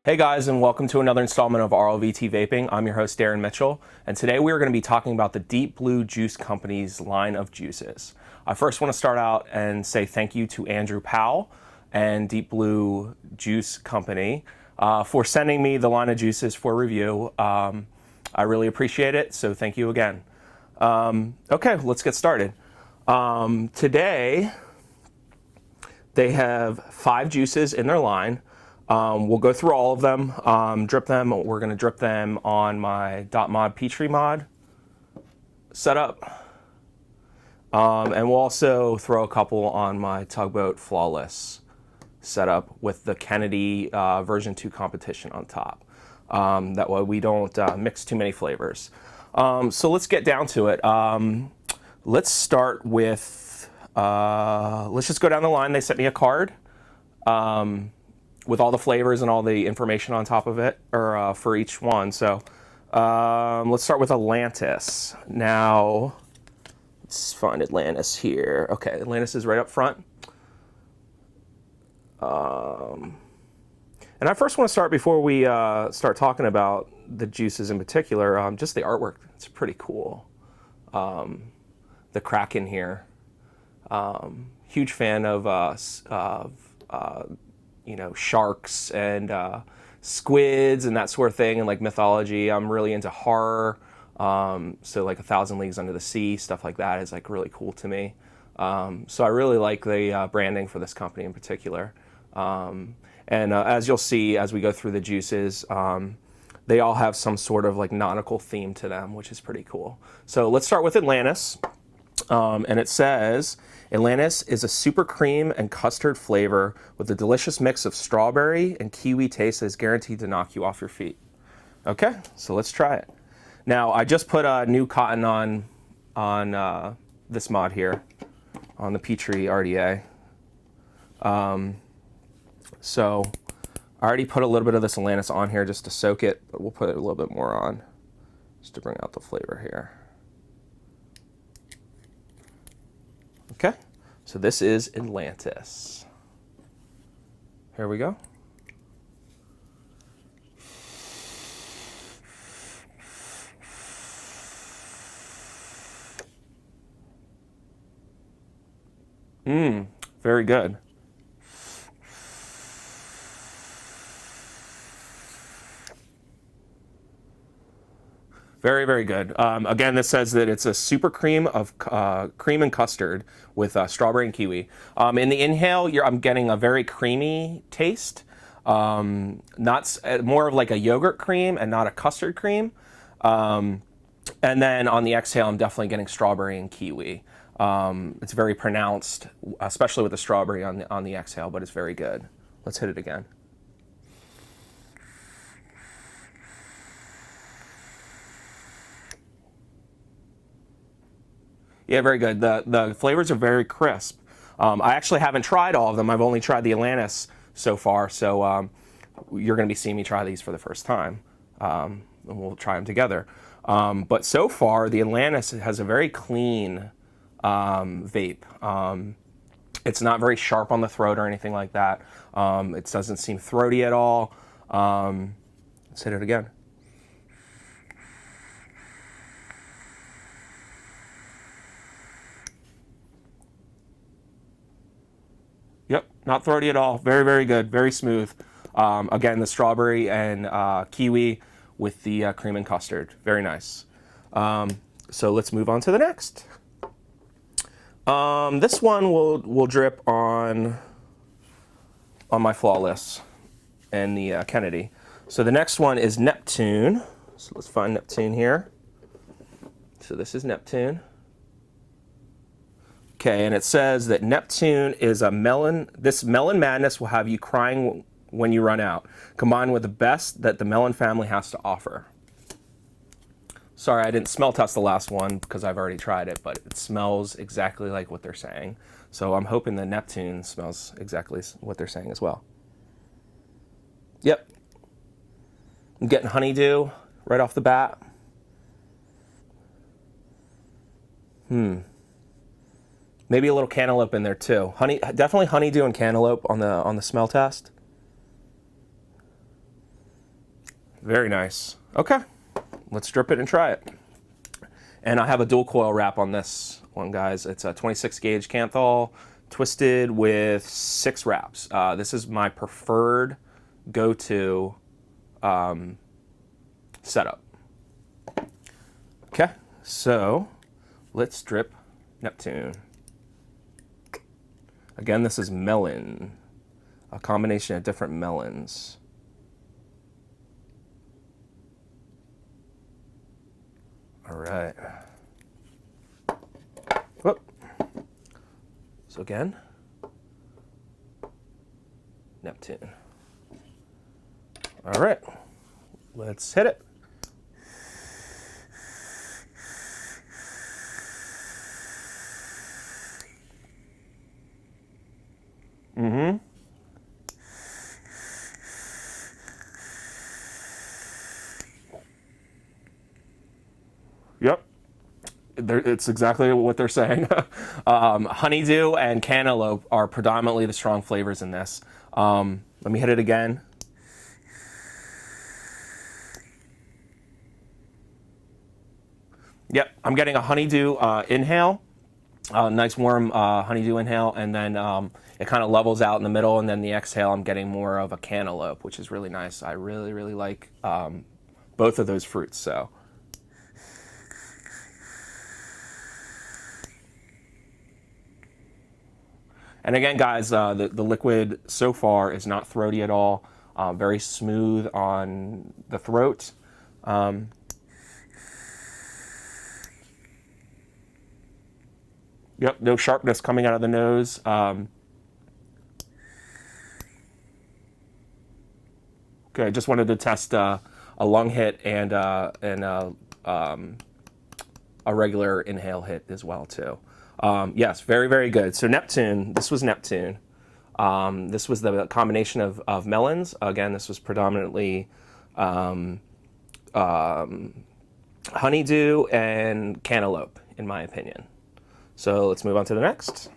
Hey guys, and welcome to another installment of RLVT Vaping. I'm your host, Darren Mitchell, and today we are going to be talking about the Deep Blue Juice Company's line of juices. I first want to start out and say thank you to Andrew Powell and Deep Blue Juice Company for sending me the line of juices for review. I really appreciate it, so thank you again. Okay, let's get started. Today, they have 5 juices in their line. We'll go through all of them, drip them. We're going to drip them on my .mod Petri mod setup. And we'll also throw a couple on my Tugboat Flawless setup with the Kennedy version 2 competition on top. That way we don't mix too many flavors. So let's get down to it. Let's start with, let's just go down the line. They sent me a card. With all the flavors and all the information on top of it, or for each one. So let's start with Atlantis. Now, let's find Atlantis here. Okay, Atlantis is right up front. And I first want to start, before we start talking about the juices in particular, just the artwork. It's pretty cool. The Kraken here. Huge fan of you know, sharks and squids and that sort of thing, and like mythology. I'm really into horror, so like 1,000 Leagues Under the Sea, stuff like that is like really cool to me. So I really like the branding for this company in particular. And as you'll see as we go through the juices, they all have some sort of like nautical theme to them, which is pretty cool. So let's start with Atlantis. And it says, Atlantis is a super cream and custard flavor with a delicious mix of strawberry and kiwi taste that is guaranteed to knock you off your feet. Okay, so let's try it. Now, I just put a new cotton on this mod here, on the Petri RDA. So I already put a little bit of this Atlantis on here just to soak it, but we'll put a little bit more on just to bring out the flavor here. Okay, so this is Atlantis. Here we go. Very good. Very, very good. Again, this says that it's a super cream of cream and custard with strawberry and kiwi. In the inhale, I'm getting a very creamy taste. More of like a yogurt cream and not a custard cream. And then on the exhale, I'm definitely getting strawberry and kiwi. It's very pronounced, especially with the strawberry on the exhale, but it's very good. Let's hit it again. Yeah, very good. The flavors are very crisp. I actually haven't tried all of them. I've only tried the Atlantis so far, so you're going to be seeing me try these for the first time, and we'll try them together. But so far, the Atlantis has a very clean vape. It's not very sharp on the throat or anything like that. It doesn't seem throaty at all. Let's hit it again. Yep, not throaty at all. Very, very good. Very smooth. Again, the strawberry and kiwi with the cream and custard. Very nice. So let's move on to the next. This one will drip on my Flawless and the Kennedy. So the next one is Neptune. So let's find Neptune here. So this is Neptune. Okay, and it says that Neptune is a melon. This melon madness will have you crying when you run out, combined with the best that the melon family has to offer. Sorry, I didn't smell test the last one because I've already tried it, but it smells exactly like what they're saying. So I'm hoping the Neptune smells exactly what they're saying as well. Yep. I'm getting honeydew right off the bat. Maybe a little cantaloupe in there too. Definitely honeydew and cantaloupe on the smell test. Very nice. Okay, let's drip it and try it. And I have a dual coil wrap on this one, guys. It's a 26 gauge Canthal, twisted with 6 wraps. This is my preferred go-to setup. Okay, so let's drip Neptune. Again, this is melon, a combination of different melons. All right. Whoop. So again, Neptune. All right, let's hit it. Mm-hmm. Yep. It's exactly what they're saying. Honeydew and cantaloupe are predominantly the strong flavors in this. Let me hit it again. Yep, I'm getting a honeydew inhale, nice warm honeydew inhale, and then it kind of levels out in the middle, and then the exhale, I'm getting more of a cantaloupe, which is really nice. I really, really like both of those fruits. So. And again, guys, the liquid so far is not throaty at all. Very smooth on the throat. Yep, no sharpness coming out of the nose. Okay, just wanted to test a lung hit and a regular inhale hit as well too. Yes, very, very good. So Neptune, this was Neptune. This was the combination of melons. Again, this was predominantly honeydew and cantaloupe, in my opinion. So let's move on to the next.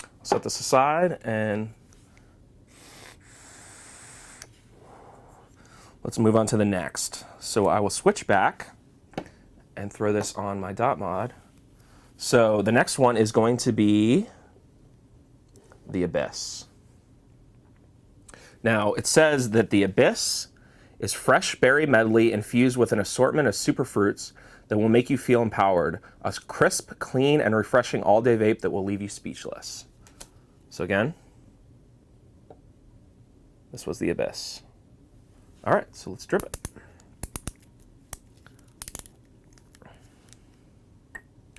I'll set this aside and let's move on to the next. So I will switch back and throw this on my dot mod. So the next one is going to be the Abyss. Now it says that the Abyss is fresh berry medley infused with an assortment of superfruits that will make you feel empowered. A crisp, clean, and refreshing all-day vape that will leave you speechless. So again, this was the Abyss. All right, so let's drip it.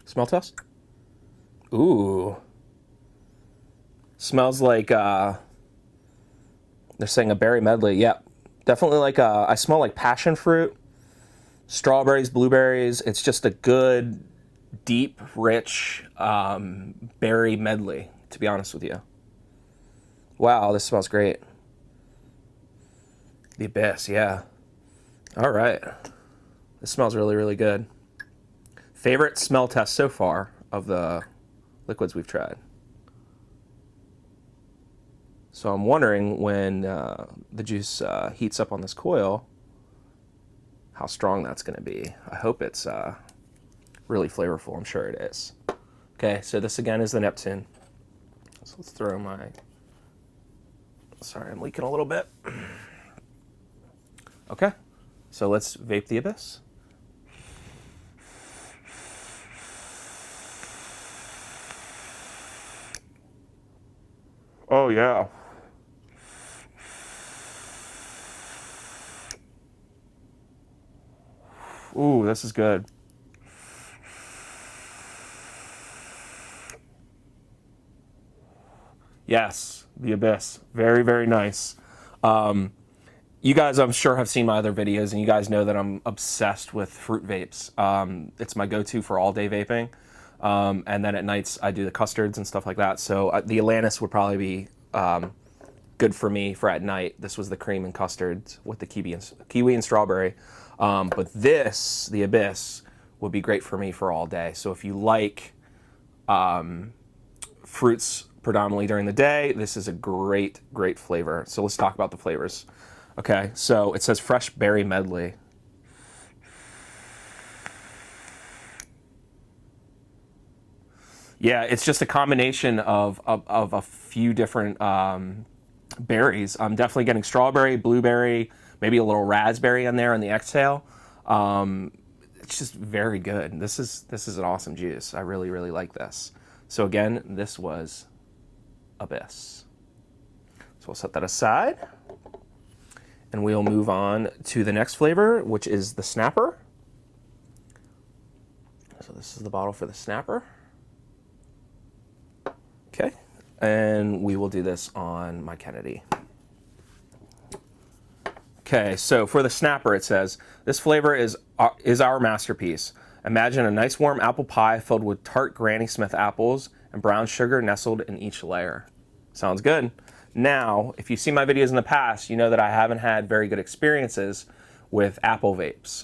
Smell test. Ooh. Smells like, they're saying a berry medley. Yep. Definitely like, I smell like passion fruit, strawberries, blueberries. It's just a good, deep, rich berry medley, to be honest with you. Wow, this smells great. The Abyss, yeah. All right. This smells really, really good. Favorite smell test so far of the liquids we've tried. So I'm wondering when the juice heats up on this coil, how strong that's going to be. I hope it's really flavorful. I'm sure it is. Okay, so this again is the Neptune. So let's throw my... Sorry, I'm leaking a little bit. Okay, so let's vape the Abyss. Oh, yeah. Ooh, this is good. Yes, the Abyss. Very, very nice. You guys, I'm sure, have seen my other videos, and you guys know that I'm obsessed with fruit vapes. It's my go-to for all-day vaping. And then at nights, I do the custards and stuff like that. So the Atlantis would probably be good for me for at night. This was the cream and custards with the kiwi and strawberry. But this, the Abyss, would be great for me for all day. So if you like fruits predominantly during the day, this is a great, great flavor. So let's talk about the flavors. Okay, so it says fresh berry medley. Yeah, it's just a combination of a few different berries. I'm definitely getting strawberry, blueberry, maybe a little raspberry in there on the exhale. It's just very good. This is an awesome juice. I really, really like this. So again, this was Abyss. So we'll set that aside. And we'll move on to the next flavor, which is the Snapper. So this is the bottle for the Snapper. Okay, and we will do this on my Kennedy. Okay, so for the Snapper, it says, this flavor is our masterpiece. Imagine a nice warm apple pie filled with tart Granny Smith apples and brown sugar nestled in each layer. Sounds good. Now, if you've seen my videos in the past, you know that I haven't had very good experiences with Apple vapes.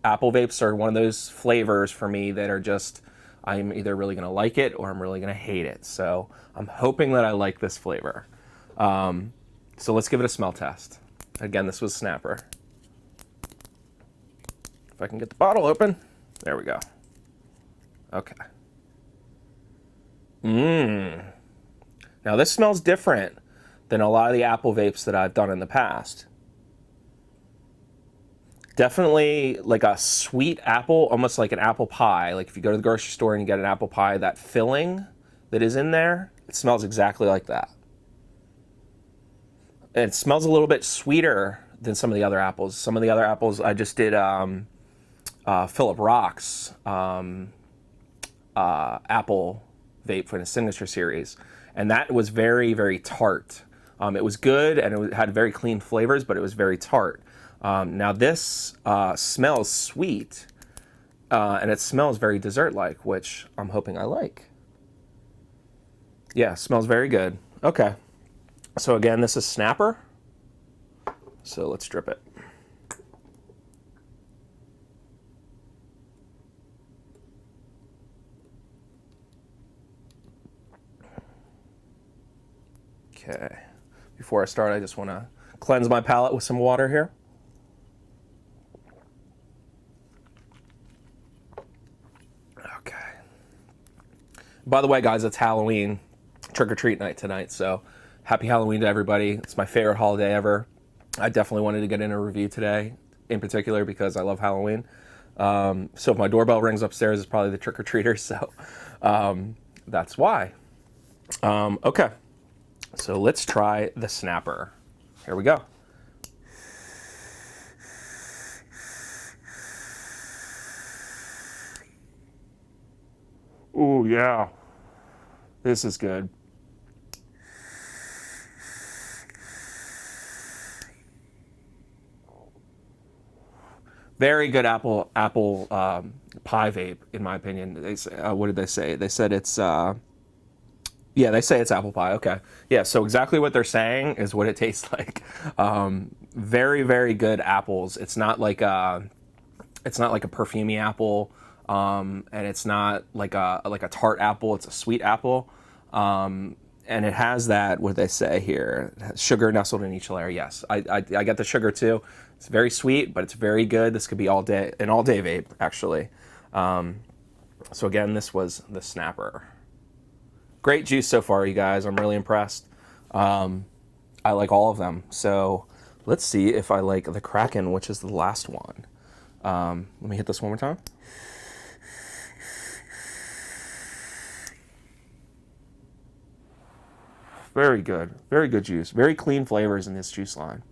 Apple vapes are one of those flavors for me that are just, I'm either really going to like it or I'm really going to hate it. So I'm hoping that I like this flavor. So let's give it a smell test. Again, this was Snapper. If I can get the bottle open. There we go. Okay. Now this smells different than a lot of the Apple vapes that I've done in the past. Definitely like a sweet apple, almost like an apple pie. Like if you go to the grocery store and you get an apple pie, that filling that is in there, it smells exactly like that. And it smells a little bit sweeter than some of the other apples. Some of the other apples, I just did Philip Rock's Apple vape for the Signature series. And that was very, very tart. It was good and it had very clean flavors, but it was very tart. Now this smells sweet and it smells very dessert-like, which I'm hoping I like. Yeah, smells very good. Okay. So again, this is Snapper. So let's drip it. Okay. Before I start, I just want to cleanse my palate with some water here. Okay. By the way, guys, it's Halloween, trick-or-treat night tonight, so happy Halloween to everybody. It's my favorite holiday ever. I definitely wanted to get in a review today, in particular, because I love Halloween. So if my doorbell rings upstairs, it's probably the trick-or-treaters, so that's why. Okay. So let's try the Snapper. Here we go. Oh, yeah. This is good. Very good apple pie vape, in my opinion. They say, what did they say? They said it's... yeah, they say it's apple pie. Okay. Yeah, so exactly what they're saying is what it tastes like. Very, very good apples. It's not like a perfumey apple, and it's not like a tart apple. It's a sweet apple, and it has that. What they say here? It has sugar nestled in each layer. Yes, I get the sugar too. It's very sweet, but it's very good. This could be an all-day vape, actually. So again, this was the Snapper. Great juice so far, you guys. I'm really impressed. I like all of them. So let's see if I like the Kraken, which is the last one. Let me hit this one more time. Very good. Very good juice. Very clean flavors in this juice line.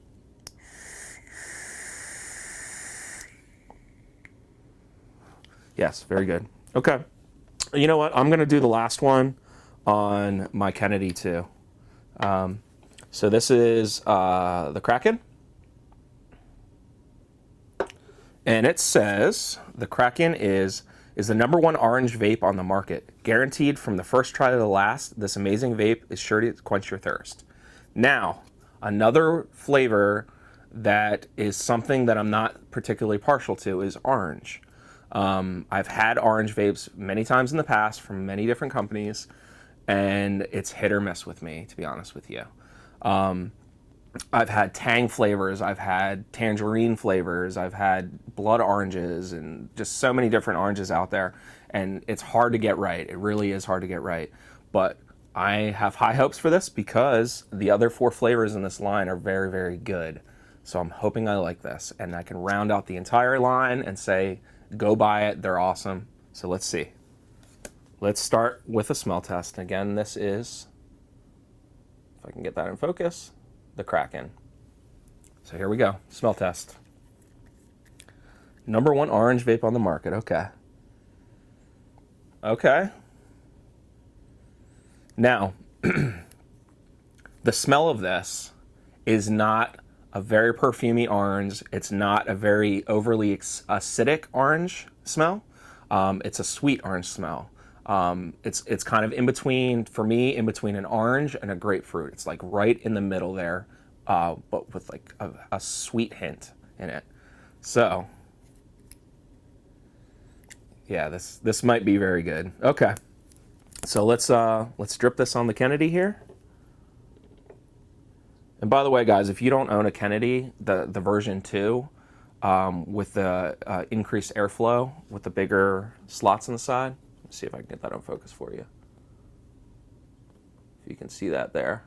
Yes, very good. Okay. You know what? I'm going to do the last one on my Kennedy too. So this is the Kraken. And it says the Kraken is the #1 orange vape on the market. Guaranteed from the first try to the last, this amazing vape is sure to quench your thirst. Now, another flavor that is something that I'm not particularly partial to is orange. I've had orange vapes many times in the past from many different companies, and it's hit or miss with me, to be honest with you. I've had tang flavors, I've had tangerine flavors, I've had blood oranges, and just so many different oranges out there. And it's hard to get right. It really is hard to get right. But I have high hopes for this because the other 4 flavors in this line are very, very good. So I'm hoping I like this. And I can round out the entire line and say, go buy it. They're awesome. So let's see. Let's start with a smell test. Again, this is, if I can get that in focus, the Kraken. So here we go. Smell test. Number 1 orange vape on the market. Okay. Okay. Now, the smell of this is not a very perfumey orange. It's not a very overly acidic orange smell. It's a sweet orange smell. It's kind of in between, for me, in between an orange and a grapefruit. It's like right in the middle there, but with like a sweet hint in it. So, yeah, this might be very good. Okay, so let's drip this on the Kennedy here. And by the way, guys, if you don't own a Kennedy, the version 2, with the increased airflow with the bigger slots on the side. Let's see if I can get that on focus for you. If you can see that there.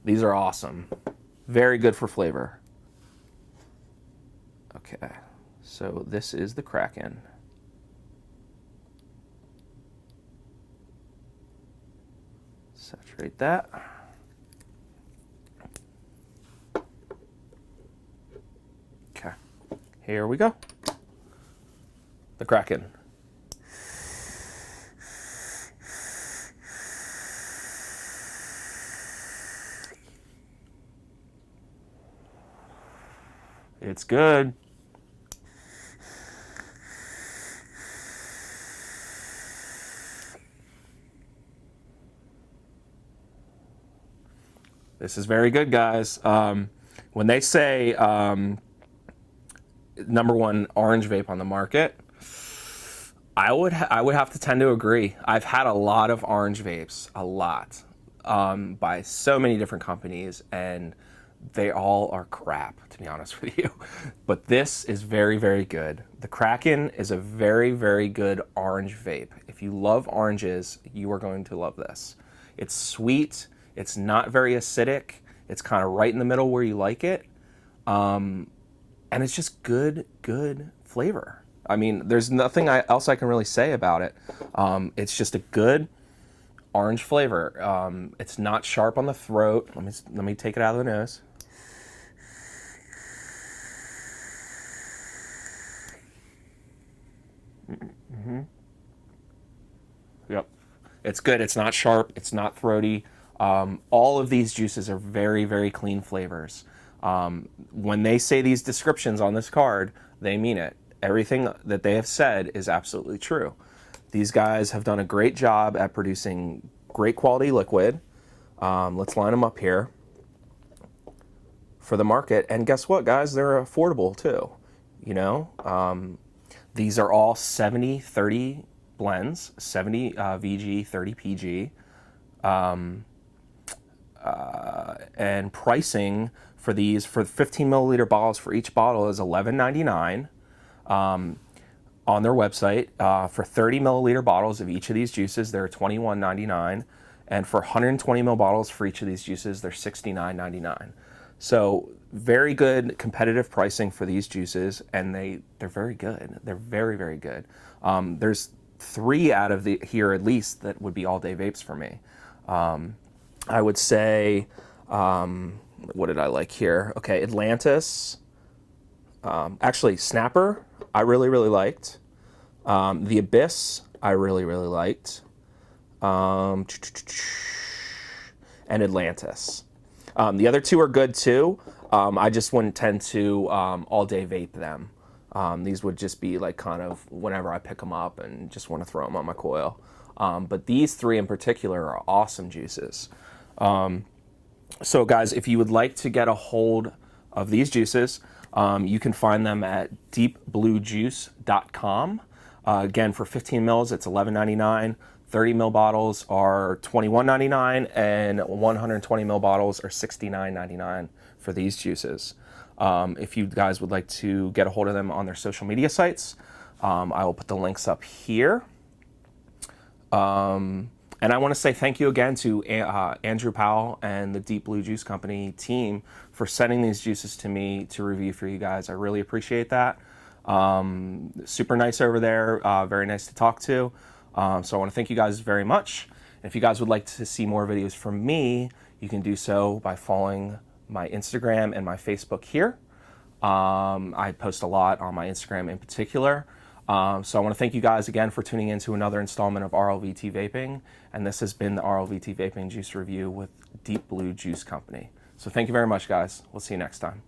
These are awesome. Very good for flavor. Okay, so this is the Kraken. Saturate that. Okay, here we go. The Kraken. It's good. This is very good, guys. When they say number 1 orange vape on the market, I would have to tend to agree. I've had a lot of orange vapes, a lot, by so many different companies, and they all are crap, to be honest with you. But this is very, very good. The Kraken is a very, very good orange vape. If you love oranges, you are going to love this. It's sweet. It's not very acidic. It's kind of right in the middle where you like it. And it's just good flavor. I mean, there's nothing else I can really say about it. It's just a good orange flavor. It's not sharp on the throat. Let me take it out of the nose. Mm-hmm. Yep. It's good. It's not sharp. It's not throaty. All of these juices are very, very clean flavors. When they say these descriptions on this card, they mean it. Everything that they have said is absolutely true. These guys have done a great job at producing great quality liquid. Let's line them up here for the market. And guess what, guys? They're affordable too. You know, these are all 70-30 blends, 70 VG, 30 PG. And pricing for these, for 15 milliliter bottles for each bottle, is $11.99 on their website. For 30 milliliter bottles of each of these juices, they're $21.99, and for 120 ml bottles for each of these juices, they're $69.99. So very good competitive pricing for these juices, and they're very good. They're very, very good. There's 3 out of here at least that would be all day vapes for me. I would say, what did I like here? Okay, Atlantis. Actually, Snapper, I really, really liked. The Abyss, I really, really liked. And Atlantis. The other 2 are good too. I just wouldn't tend to all day vape them. These would just be like kind of whenever I pick them up and just want to throw them on my coil. But these 3 in particular are awesome juices. So guys, if you would like to get a hold of these juices, you can find them at deepbluejuice.com. Again, for 15 mils, it's $11.99. 30 ml bottles are $21.99 and 120 ml bottles are $69.99 for these juices. If you guys would like to get a hold of them on their social media sites, I will put the links up here. And I want to say thank you again to Andrew Powell and the Deep Blue Juice Company team for sending these juices to me to review for you guys. I really appreciate that. Super nice over there, very nice to talk to. So I want to thank you guys very much. And if you guys would like to see more videos from me, you can do so by following my Instagram and my Facebook here. I post a lot on my Instagram in particular. So I want to thank you guys again for tuning in to another installment of RLVT Vaping. And this has been the RLVT Vaping Juice Review with Deep Blue Juice Company. So thank you very much, guys. We'll see you next time.